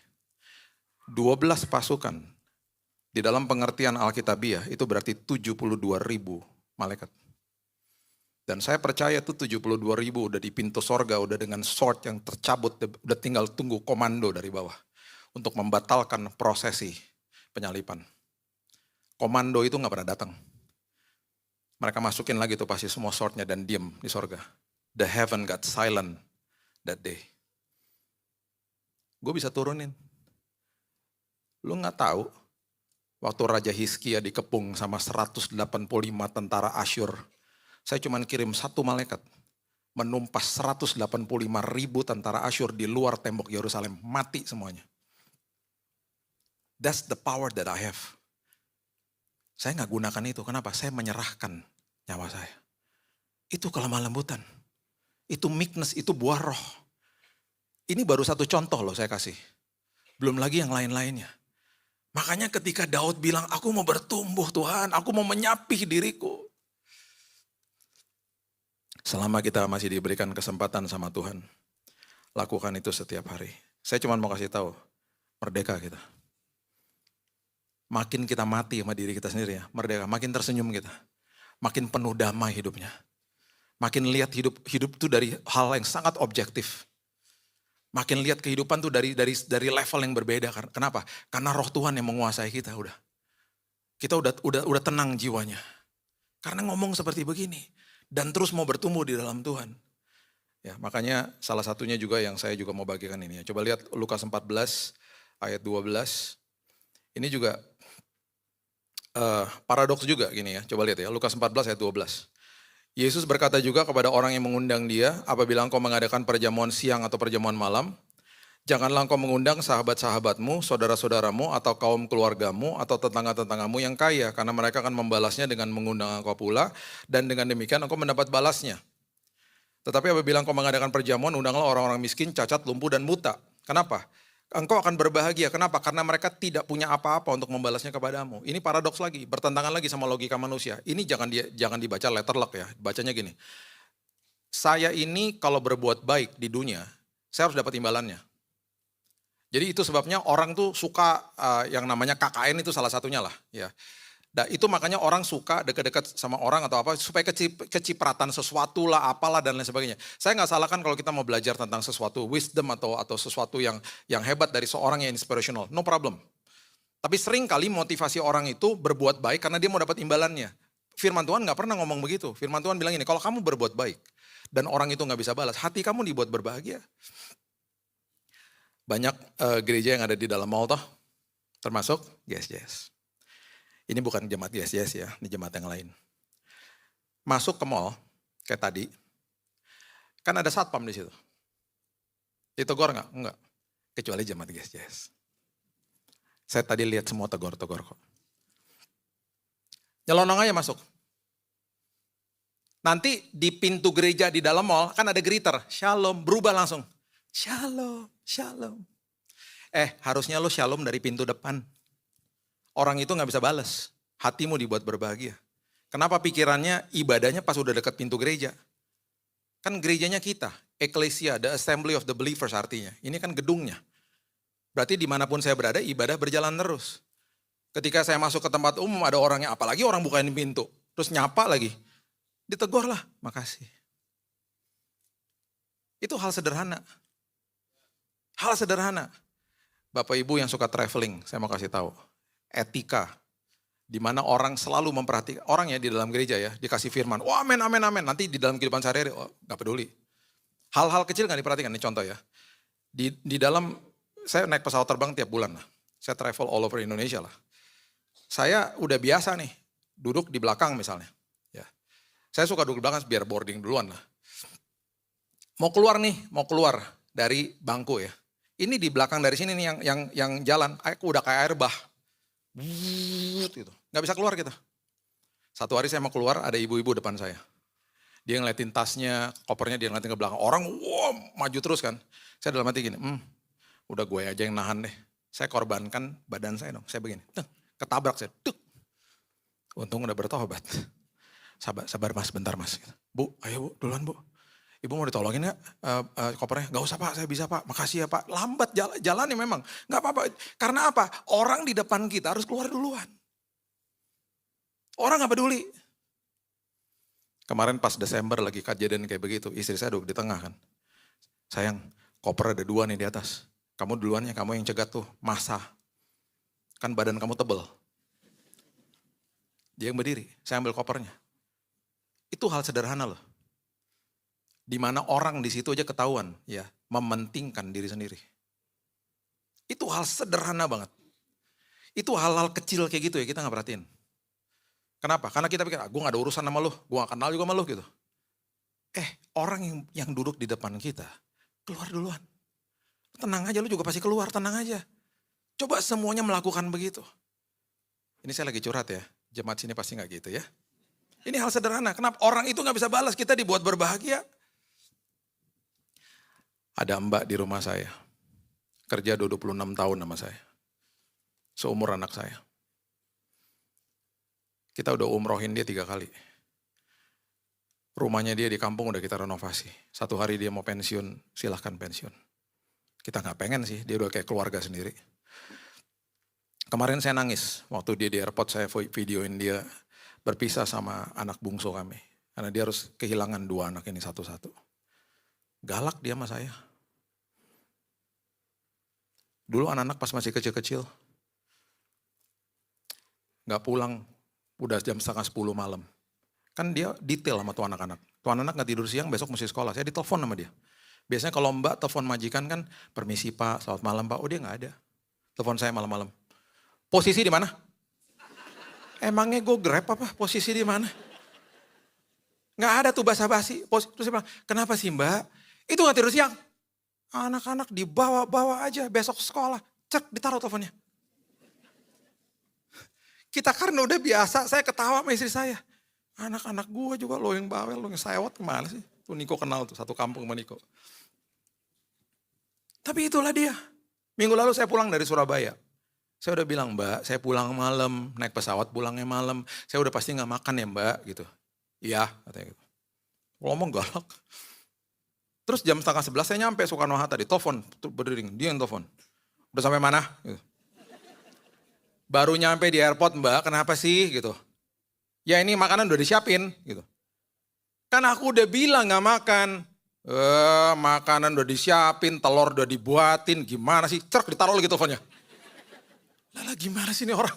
12 pasukan. Di dalam pengertian Alkitabiah itu berarti 72.000 malaikat. Dan saya percaya tuh 72.000 udah di pintu sorga, udah dengan sword yang tercabut, udah tinggal tunggu komando dari bawah. Untuk membatalkan prosesi penyalipan. Komando itu gak pernah datang. Mereka masukin lagi tuh pasti semua swordnya dan diem di sorga. The heaven got silent. that day. Gue bisa turunin. Lu gak tahu, waktu Raja Hizkia dikepung sama 185 tentara Asyur, saya cuma kirim satu malaikat, menumpas 185 ribu tentara Asyur di luar tembok Yerusalem, mati semuanya. That's the power that I have. Saya gak gunakan itu, kenapa? Saya menyerahkan nyawa saya. Itu kelemah lembutan, itu meekness, itu buah roh. Ini baru satu contoh loh saya kasih. Belum lagi yang lain-lainnya. Makanya ketika Daud bilang, aku mau bertumbuh Tuhan, aku mau menyapih diriku. Selama kita masih diberikan kesempatan sama Tuhan, lakukan itu setiap hari. Saya cuma mau kasih tahu, merdeka kita. Makin kita mati sama diri kita sendiri ya, merdeka. Makin tersenyum kita. Makin penuh damai hidupnya. Makin lihat hidup itu dari hal yang sangat objektif. Makin lihat kehidupan tuh dari level yang berbeda. Kenapa? Karena roh Tuhan yang menguasai kita udah. Kita udah tenang jiwanya. Karena ngomong seperti begini. Dan terus mau bertumbuh di dalam Tuhan. Ya, makanya salah satunya juga yang saya juga mau bagikan ini ya. Coba lihat Lukas 14 ayat 12. Ini juga paradoks juga gini ya. Coba lihat ya, Lukas 14 ayat 12. Yesus berkata juga kepada orang yang mengundang dia, apabila engkau mengadakan perjamuan siang atau perjamuan malam, janganlah engkau mengundang sahabat-sahabatmu, saudara-saudaramu, atau kaum keluargamu, atau tetangga-tetanggamu yang kaya, karena mereka akan membalasnya dengan mengundang engkau pula, dan dengan demikian engkau mendapat balasnya. Tetapi apabila engkau mengadakan perjamuan, undanglah orang-orang miskin, cacat, lumpuh, dan buta. Kenapa? Engkau akan berbahagia. Kenapa? Karena mereka tidak punya apa-apa untuk membalasnya kepadamu. Ini paradoks lagi, bertentangan lagi sama logika manusia. Ini jangan dibaca letterlock ya, bacanya gini. Saya ini kalau berbuat baik di dunia, saya harus dapat imbalannya. Jadi itu sebabnya orang tuh suka yang namanya KKN itu salah satunya lah. Ya. Nah, itu makanya orang suka dekat-dekat sama orang atau apa supaya kecipratan sesuatu lah, apalah dan lain sebagainya. Saya nggak salahkan kalau kita mau belajar tentang sesuatu wisdom atau sesuatu yang hebat dari seorang yang inspirational, no problem. Tapi sering kali motivasi orang itu berbuat baik karena dia mau dapat imbalannya. Firman Tuhan nggak pernah ngomong begitu. Firman Tuhan bilang ini, kalau kamu berbuat baik dan orang itu nggak bisa balas, hati kamu dibuat berbahagia. Banyak gereja yang ada di dalam mall toh, termasuk yes. Ini bukan jemaat yes ya, ini jemaat yang lain. Masuk ke mall, kayak tadi, kan ada satpam di situ. Ditegur nggak? Enggak. Kecuali jemaat yes. Saya tadi lihat semua tegur kok. Nyelonong aja masuk. Nanti di pintu gereja di dalam mall, kan ada greeter, shalom, berubah langsung. Shalom. Harusnya lo shalom dari pintu depan. Orang itu gak bisa balas. Hatimu dibuat berbahagia. Kenapa pikirannya ibadahnya pas udah dekat pintu gereja? Kan gerejanya kita, Ecclesia, the assembly of the believers artinya. Ini kan gedungnya. Berarti dimanapun saya berada, ibadah berjalan terus. Ketika saya masuk ke tempat umum, ada orangnya, apalagi orang bukain pintu. Terus nyapa lagi. Ditegur lah, makasih. Itu hal sederhana. Hal sederhana. Bapak Ibu yang suka traveling, saya mau kasih tahu. Etika, di mana orang selalu memperhatikan, orang ya di dalam gereja ya, dikasih firman, wah amen, nanti di dalam kehidupan sehari-hari, gak peduli. Hal-hal kecil gak diperhatikan, ini contoh ya. Di dalam, saya naik pesawat terbang tiap bulan lah, saya travel all over Indonesia lah. Saya udah biasa nih, duduk di belakang misalnya. Ya. Saya suka duduk di belakang biar boarding duluan lah. Mau keluar dari bangku ya. Ini di belakang dari sini nih yang jalan, aku udah kayak air bah. Gitu. Gak bisa keluar kita. Satu hari saya mau keluar, ada ibu-ibu depan saya. Dia ngeliatin tasnya, kopernya dia ngeliatin ke belakang. Orang maju terus kan. Saya dalam hati gini, udah gue aja yang nahan deh. Saya korbankan badan saya dong. Saya begini, ketabrak saya. Untung udah bertobat. Sabar mas, bentar mas. Bu, ayo bu, duluan bu. Ibu mau ditolongin gak kopernya? Gak usah pak, saya bisa pak. Makasih ya pak. Lambat jalannya memang. Gak apa-apa. Karena apa? Orang di depan kita harus keluar duluan. Orang gak peduli. Kemarin pas Desember lagi kejadian kayak begitu. Istri saya duduk di tengah kan. Sayang, koper ada 2 nih di atas. Kamu duluannya, kamu yang cegat tuh. Masa. Kan badan kamu tebel. Dia yang berdiri. Saya ambil kopernya. Itu hal sederhana loh. Di mana orang di situ aja ketahuan, ya, mementingkan diri sendiri. Itu hal sederhana banget. Itu hal-hal kecil kayak gitu ya, kita nggak perhatiin. Kenapa? Karena kita pikir, gue gak ada urusan sama lu, gue gak kenal juga sama lu gitu. Orang yang duduk di depan kita, keluar duluan. Tenang aja, lu juga pasti keluar, tenang aja. Coba semuanya melakukan begitu. Ini saya lagi curhat ya, jemaat sini pasti gak gitu ya. Ini hal sederhana, kenapa orang itu gak bisa balas, kita dibuat berbahagia. Ada mbak di rumah saya, kerja 26 tahun sama saya. Seumur anak saya. Kita udah umrohin dia 3 kali. Rumahnya dia di kampung udah kita renovasi. Satu hari dia mau pensiun, silahkan pensiun. Kita gak pengen sih, dia udah kayak keluarga sendiri. Kemarin saya nangis, waktu dia di airport saya videoin dia berpisah sama anak bungsu kami. Karena dia harus kehilangan 2 anak ini satu-satu. Galak dia sama saya. Dulu anak-anak pas masih kecil-kecil, gak pulang, udah jam setengah 10 malam. Kan dia detail sama tuh anak-anak. Tuh anak-anak gak tidur siang, besok mesti sekolah. Saya ditelepon sama dia. Biasanya kalau mbak telepon majikan kan, permisi pak, selamat malam pak. Oh dia gak ada. Telepon saya malam-malam. Posisi di mana? Emangnya gue Grab apa? Posisi di mana? Gak ada tuh basa-basi. Terus saya bilang, kenapa sih mbak? Itu gak tidur siang. Anak-anak dibawa-bawa aja besok sekolah. Cek, ditaruh teleponnya. Kita karena udah biasa, saya ketawa sama istri saya. Anak-anak gue juga lo yang bawel, lo yang sewot kemana sih? Tuh Niko kenal tuh, satu kampung sama Niko. Tapi itulah dia. Minggu lalu saya pulang dari Surabaya. Saya udah bilang, mbak saya pulang malam, naik pesawat pulangnya malam. Saya udah pasti gak makan ya mbak gitu. Iya katanya gitu. Ngomong galak. Terus jam 10:30 saya nyampe Soekarno-Hatta, di telepon, berdering, dia yang telepon. Udah sampai mana? Gitu. Baru nyampe di airport mbak, kenapa sih gitu. Ya ini makanan udah disiapin gitu. Kan aku udah bilang gak makan. Makanan udah disiapin, telur udah dibuatin, gimana sih? Cerk ditaruh lagi teleponnya. Lala gimana sih ini orang?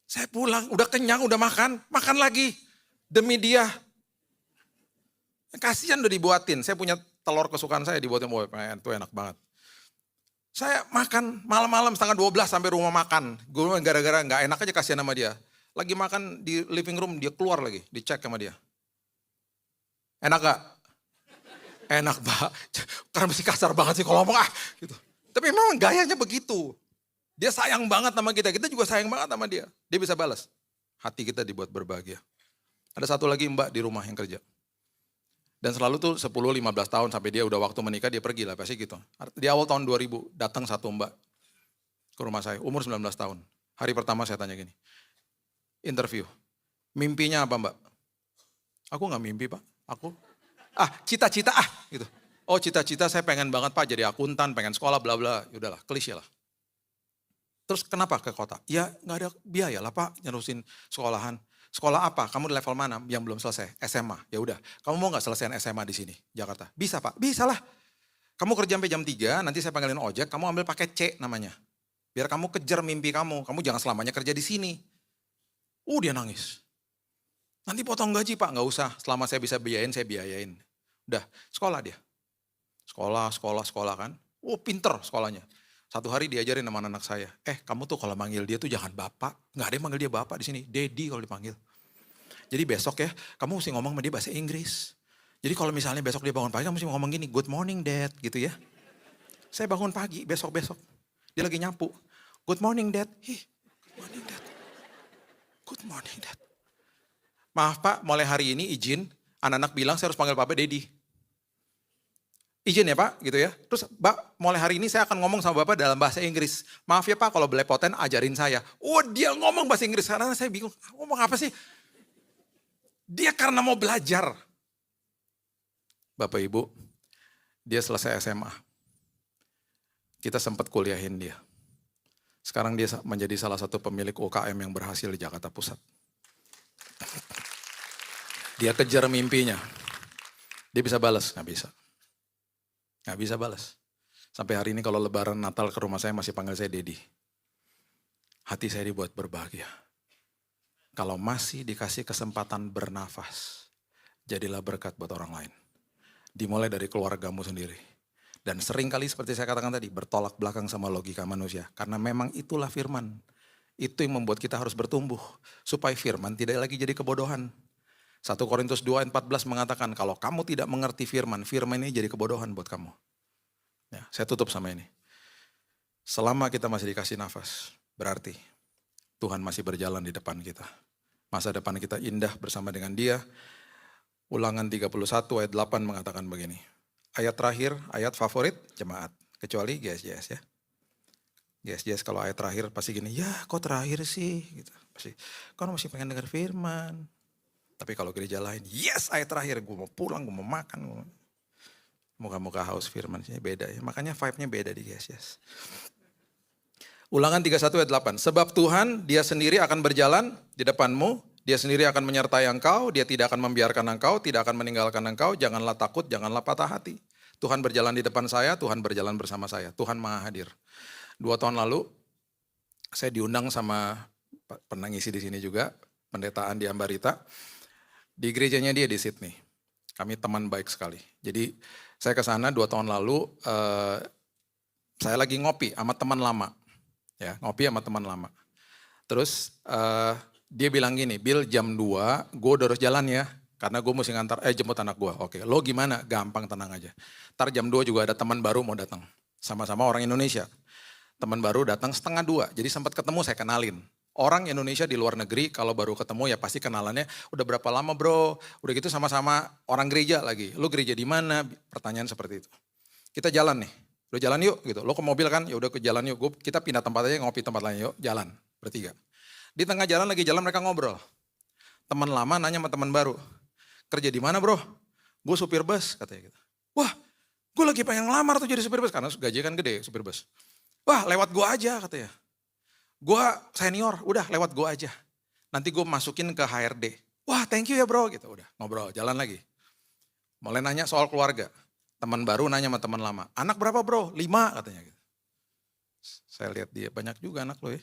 Saya pulang, udah kenyang, udah makan lagi. Demi dia. Kasihan udah dibuatin, saya punya telur kesukaan saya dibuatin, itu enak banget. Saya makan malam-malam setengah 12 sampai rumah makan. Gue gara-gara gak enak aja kasihan sama dia. Lagi makan di living room, dia keluar lagi, dicek sama dia. Enak gak? Enak banget, karena masih kasar banget sih kalau ngomong gitu. Tapi memang gayanya begitu. Dia sayang banget sama kita juga sayang banget sama dia. Dia bisa balas. Hati kita dibuat berbahagia. Ada satu lagi mbak di rumah yang kerja. Dan selalu tuh 10-15 tahun sampai dia udah waktu menikah dia pergi lah pasti gitu. Di awal tahun 2000 datang satu mbak ke rumah saya, umur 19 tahun. Hari pertama saya tanya gini, interview, mimpinya apa mbak? Aku gak mimpi pak, aku cita-cita gitu. Oh cita-cita saya pengen banget pak jadi akuntan, pengen sekolah bla bla, yaudahlah klise lah. Terus kenapa ke kota? Ya gak ada biaya lah pak nyerusin sekolahan. Sekolah apa? Kamu di level mana yang belum selesai? SMA. Ya udah. Kamu mau nggak selesaiin SMA di sini, Jakarta? Bisa pak. Bisa lah. Kamu kerja sampai jam 3, nanti saya panggilin ojek. Kamu ambil paket C namanya. Biar kamu kejar mimpi kamu. Kamu jangan selamanya kerja di sini. Dia nangis. Nanti potong gaji pak, nggak usah. Selama saya bisa biayain, saya biayain. Udah. Sekolah dia. Sekolah kan. Pinter sekolahnya. Satu hari diajarin sama anak saya. Kamu tuh kalau manggil dia tuh jangan bapak. Nggak ada yang manggil dia bapak di sini. Daddy kalau dipanggil. Jadi besok ya, kamu mesti ngomong sama dia bahasa Inggris. Jadi kalau misalnya besok dia bangun pagi, kamu mesti ngomong gini, good morning dad, gitu ya. Saya bangun pagi, besok. Dia lagi nyapu. Good morning dad. Good morning dad. Good morning dad. Maaf pak, mulai hari ini izin, anak-anak bilang saya harus panggil papa daddy. Izin ya pak, gitu ya. Terus pak, mulai hari ini saya akan ngomong sama bapak dalam bahasa Inggris. Maaf ya pak, kalau belepoten ajarin saya. Dia ngomong bahasa Inggris, karena saya bingung, ngomong apa sih? Dia karena mau belajar. Bapak ibu, dia selesai SMA. Kita sempat kuliahin dia. Sekarang dia menjadi salah satu pemilik UKM yang berhasil di Jakarta Pusat. Dia kejar mimpinya. Dia bisa balas, nggak bisa. Nggak bisa balas. Sampai hari ini kalau lebaran Natal ke rumah saya masih panggil saya Dedi. Hati saya dibuat berbahagia. Kalau masih dikasih kesempatan bernafas, jadilah berkat buat orang lain. Dimulai dari keluargamu sendiri. Dan seringkali seperti saya katakan tadi, bertolak belakang sama logika manusia. Karena memang itulah firman. Itu yang membuat kita harus bertumbuh. Supaya firman tidak lagi jadi kebodohan. 1 Korintus 2 ayat 14 mengatakan, kalau kamu tidak mengerti firman, firman ini jadi kebodohan buat kamu. Ya, saya tutup sama ini. Selama kita masih dikasih nafas, berarti Tuhan masih berjalan di depan kita. Masa depan kita indah bersama dengan Dia. Ulangan 31 ayat 8 mengatakan begini. Ayat terakhir, ayat favorit jemaat. Kecuali GSJS ya. GSJS kalau ayat terakhir pasti gini, ya kok terakhir sih? Gitu. Pasti, kau masih pengen dengar firman. Tapi kalau gereja lain, yes ayat terakhir, gue mau pulang, gue mau makan. Muka-muka haus firman, beda ya. Makanya vibe-nya beda di GSJS. Ulangan 31 ayat 8. Sebab Tuhan dia sendiri akan berjalan di depanmu. Dia sendiri akan menyertai engkau. Dia tidak akan membiarkan engkau. Tidak akan meninggalkan engkau. Janganlah takut, janganlah patah hati. Tuhan berjalan di depan saya. Tuhan berjalan bersama saya. Tuhan maha hadir. 2 tahun lalu saya diundang sama pernah ngisi di sini juga. Pendetaan di Ambarita. Di gerejanya dia di Sydney. Kami teman baik sekali. Jadi saya ke sana 2 tahun lalu. Saya lagi ngopi sama teman lama. Ya, ngopi sama teman lama. Terus dia bilang gini, Bill jam 2 gue udah harus jalan ya. Karena gue mesti ngantar, jemput anak gue. Oke, lo gimana? Gampang, tenang aja. Ntar jam 2 juga ada teman baru mau datang. Sama-sama orang Indonesia. Teman baru datang 1:30. Jadi sempat ketemu saya kenalin. Orang Indonesia di luar negeri kalau baru ketemu ya pasti kenalannya udah berapa lama bro. Udah gitu sama-sama orang gereja lagi. Lo gereja di mana? Pertanyaan seperti itu. Kita jalan nih. Udah jalan yuk gitu. Lo ke mobil kan, ya udah ke jalan yuk. Kita pindah tempat aja, ngopi tempat lain yuk. Jalan bertiga. Di tengah jalan lagi jalan mereka ngobrol. Teman lama nanya sama teman baru. Kerja di mana bro? Gue supir bus katanya gitu. Wah, gue lagi pengen ngelamar tuh jadi supir bus karena gaji kan gede supir bus. Wah, lewat gue aja katanya. Gue senior, udah lewat gue aja. Nanti gue masukin ke HRD. Wah, thank you ya bro gitu. Udah ngobrol, jalan lagi. Mulai nanya soal keluarga. Teman baru nanya sama teman lama, anak berapa bro? 5 katanya gitu. Saya lihat dia, banyak juga anak lo ya.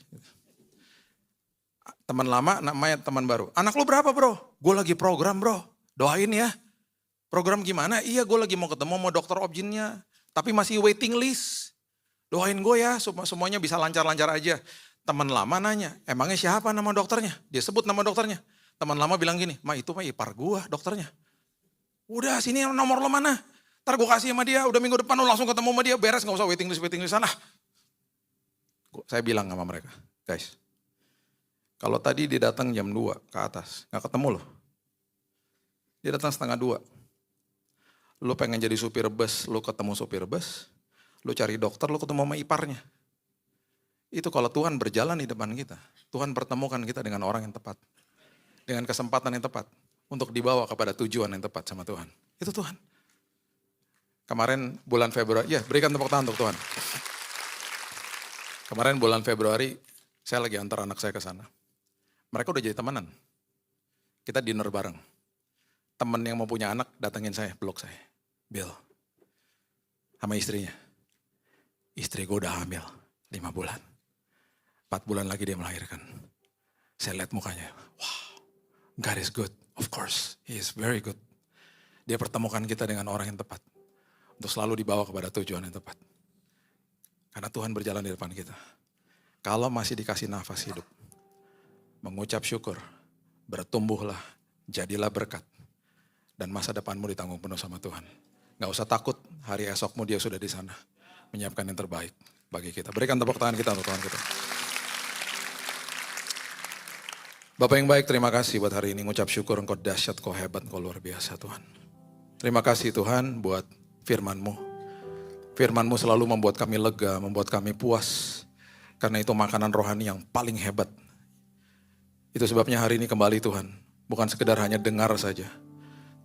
Teman lama namanya teman baru, anak lo berapa bro? Gue lagi program bro, doain ya. Program gimana? Iya gue lagi mau ketemu sama dokter objinnya, tapi masih waiting list. Doain gue ya, semuanya bisa lancar-lancar aja. Teman lama nanya, emangnya siapa nama dokternya? Dia sebut nama dokternya. Teman lama bilang gini, ma itu mah ipar gue dokternya. Udah sini nomor lo mana? Ntar gue kasih sama dia, udah minggu depan lo langsung ketemu sama dia, beres gak usah waiting list sana. Saya bilang sama mereka, guys, kalau tadi dia datang jam 2 ke atas, gak ketemu loh. Dia datang 1:30. Lo pengen jadi supir bus, lo ketemu supir bus. Lo cari dokter, lo ketemu sama iparnya. Itu kalau Tuhan berjalan di depan kita, Tuhan pertemukan kita dengan orang yang tepat. Dengan kesempatan yang tepat, untuk dibawa kepada tujuan yang tepat sama Tuhan. Itu Tuhan. Kemarin bulan Februari, ya berikan tepuk tangan untuk Tuhan. Kemarin bulan Februari, saya lagi antar anak saya ke sana. Mereka udah jadi temenan. Kita dinner bareng. Temen yang mau punya anak datengin saya, peluk saya. Bill, sama istrinya. Istri gue udah hamil 5 bulan. 4 bulan lagi dia melahirkan. Saya lihat mukanya, wow, God is good. Of course, He is very good. Dia pertemukan kita dengan orang yang tepat. Untuk selalu dibawa kepada tujuan yang tepat. Karena Tuhan berjalan di depan kita. Kalau masih dikasih nafas hidup, mengucap syukur, bertumbuhlah, jadilah berkat. Dan masa depanmu ditanggung penuh sama Tuhan. Gak usah takut, hari esokmu dia sudah di sana. Menyiapkan yang terbaik bagi kita. Berikan tepuk tangan kita untuk Tuhan kita. Bapak yang baik, terima kasih buat hari ini. Ngucap syukur, Engkau dahsyat, Engkau hebat, Engkau luar biasa Tuhan. Terima kasih Tuhan buat firman-Mu. Firman-Mu selalu membuat kami lega, membuat kami puas. Karena itu makanan rohani yang paling hebat. Itu sebabnya hari ini kembali Tuhan. Bukan sekedar hanya dengar saja.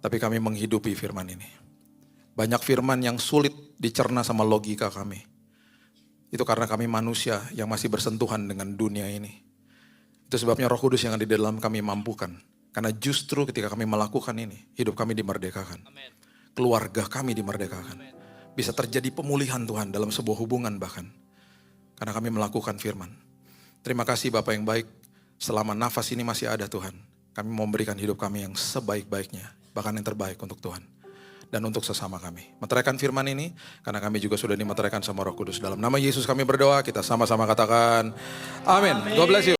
Tapi kami menghidupi firman ini. Banyak firman yang sulit dicerna sama logika kami. Itu karena kami manusia yang masih bersentuhan dengan dunia ini. Itu sebabnya Roh Kudus yang ada di dalam kami mampukan. Karena justru ketika kami melakukan ini, hidup kami dimerdekakan. Amen. Keluarga kami dimerdekakan. Bisa terjadi pemulihan Tuhan dalam sebuah hubungan bahkan. Karena kami melakukan firman. Terima kasih Bapak yang baik. Selama nafas ini masih ada Tuhan. Kami mau memberikan hidup kami yang sebaik-baiknya. Bahkan yang terbaik untuk Tuhan. dan untuk sesama kami. Meteraikan firman ini, karena kami juga sudah dimeteraikan sama Roh Kudus. Dalam nama Yesus kami berdoa, kita sama-sama katakan, amin. God bless you.